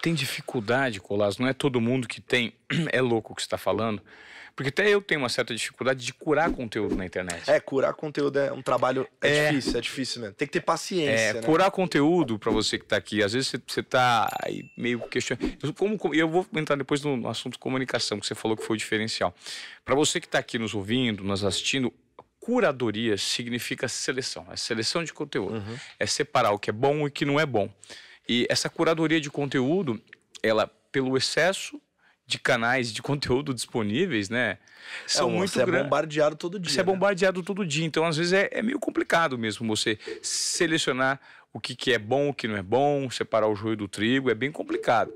tem dificuldade, Colasso, não é todo mundo que tem, é louco o que você está falando, porque até eu tenho uma certa dificuldade de curar conteúdo na internet. Curar conteúdo é um trabalho, é difícil mesmo. Tem que ter paciência, né? Curar conteúdo, para você que está aqui, às vezes você está aí meio questionando. Eu vou entrar depois no assunto comunicação, que você falou que foi o diferencial. Para você que está aqui nos ouvindo, nos assistindo, curadoria significa seleção, é seleção de conteúdo, é separar o que é bom e o que não é bom. E essa curadoria de conteúdo, ela, pelo excesso de canais de conteúdo disponíveis, né? São muito grandes. Você é bombardeado todo dia. Você é bombardeado todo dia. Então, às vezes, é meio complicado mesmo você selecionar o que é bom, o que não é bom, separar o joio do trigo, é bem complicado.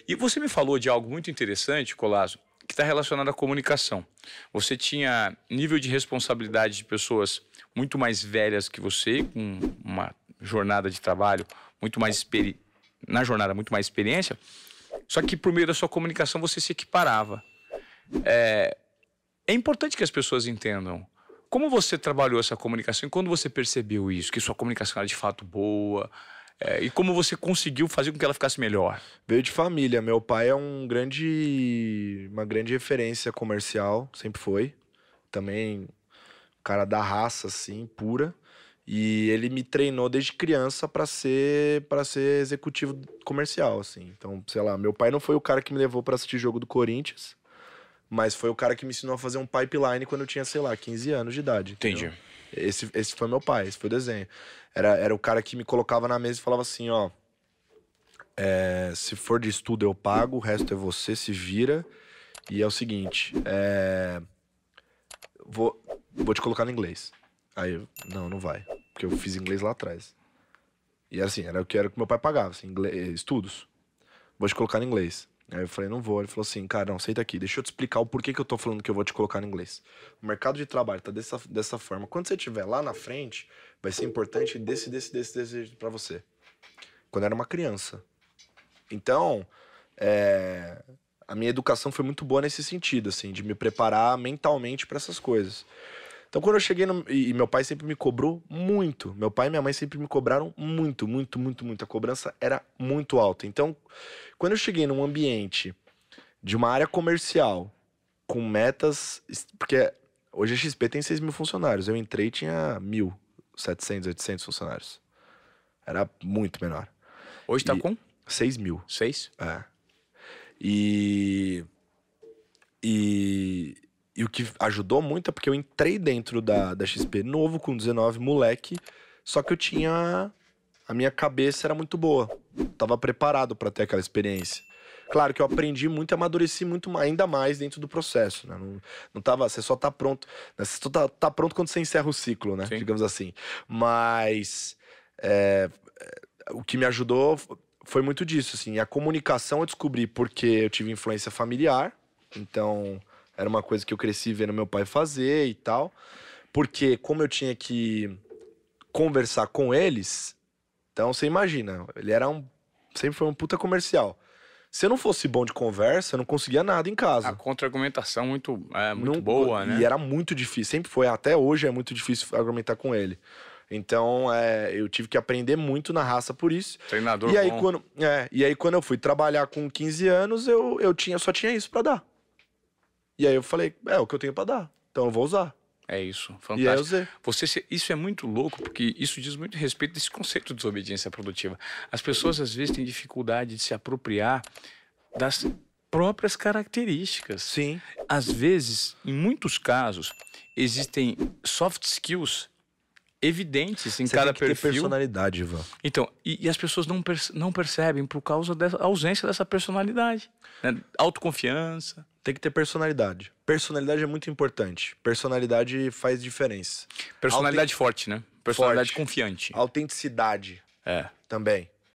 E você me falou de algo muito interessante, Colasso, que está relacionado à comunicação. Você tinha nível de responsabilidade de pessoas muito mais velhas que você, com uma jornada de trabalho muito mais na jornada muito mais experiência, só que por meio da sua comunicação você se equiparava. É importante que as pessoas entendam como você trabalhou essa comunicação e quando você percebeu isso, que sua comunicação era de fato boa, e como você conseguiu fazer com que ela ficasse melhor. Veio de família. Meu pai é uma grande referência comercial, sempre foi. Também um cara da raça, assim, pura. E ele me treinou desde criança para ser executivo comercial, assim. Então, sei lá, meu pai não foi o cara que me levou para assistir jogo do Corinthians, mas foi o cara que me ensinou a fazer um pipeline quando eu tinha, sei lá, 15 anos de idade. Entendi. Entendeu? Esse foi meu pai, esse foi o desenho. Era o cara que me colocava na mesa e falava assim, ó... se for de estudo eu pago, o resto é você, se vira. E é o seguinte, vou te colocar no inglês. Aí eu, não vai. Porque eu fiz inglês lá atrás. E assim, era o que meu pai pagava, assim, estudos. Vou te colocar no inglês. Aí eu falei, não vou. Ele falou assim, cara, não, senta aqui, deixa eu te explicar o porquê que eu tô falando que eu vou te colocar no inglês. O mercado de trabalho tá dessa forma. Quando você estiver lá na frente, vai ser importante desse pra você. Quando eu era uma criança. Então, a minha educação foi muito boa nesse sentido, assim, de me preparar mentalmente pra essas coisas. Então, quando eu cheguei e meu pai sempre me cobrou muito. Meu pai e minha mãe sempre me cobraram muito. A cobrança era muito alta. Então, quando eu cheguei num ambiente de uma área comercial, com metas... Porque hoje a XP tem 6 mil funcionários. Eu entrei e tinha 1.700, 800 funcionários. Era muito menor. Hoje tá com? 6 mil. 6? É. E o que ajudou muito é porque eu entrei dentro da XP novo, com 19, moleque, só que eu tinha... A minha cabeça era muito boa. Tava preparado para ter aquela experiência. Claro que eu aprendi muito e amadureci muito, ainda mais dentro do processo, né? Não tava... Você só tá pronto... Né? Você só tá pronto quando você encerra o ciclo, né? Sim. Digamos assim. Mas... o que me ajudou foi muito disso, assim. A comunicação eu descobri porque eu tive influência familiar. Então... Era uma coisa que eu cresci vendo meu pai fazer e tal. Porque como eu tinha que conversar com eles... Então, você imagina, ele era sempre foi um puta comercial. Se eu não fosse bom de conversa, eu não conseguia nada em casa. A contra-argumentação muito boa, né? E era muito difícil, sempre foi. Até hoje é muito difícil argumentar com ele. Então, eu tive que aprender muito na raça por isso. Treinador e aí, bom. Quando eu fui trabalhar com 15 anos, eu só tinha isso pra dar. E aí eu falei, é o que eu tenho pra dar, então eu vou usar. É isso, fantástico. E aí eu usei. Isso é muito louco, porque isso diz muito respeito desse conceito de desobediência produtiva. As pessoas, às vezes, têm dificuldade de se apropriar das próprias características. Sim. Às vezes, em muitos casos, existem soft skills evidentes em cada perfil. Você tem que ter personalidade, Ivan. Então, e as pessoas não percebem por causa da ausência dessa personalidade. Né? Autoconfiança. Tem que ter personalidade. Personalidade é muito importante. Personalidade faz diferença. Personalidade forte, né? Personalidade confiante. Autenticidade. Também.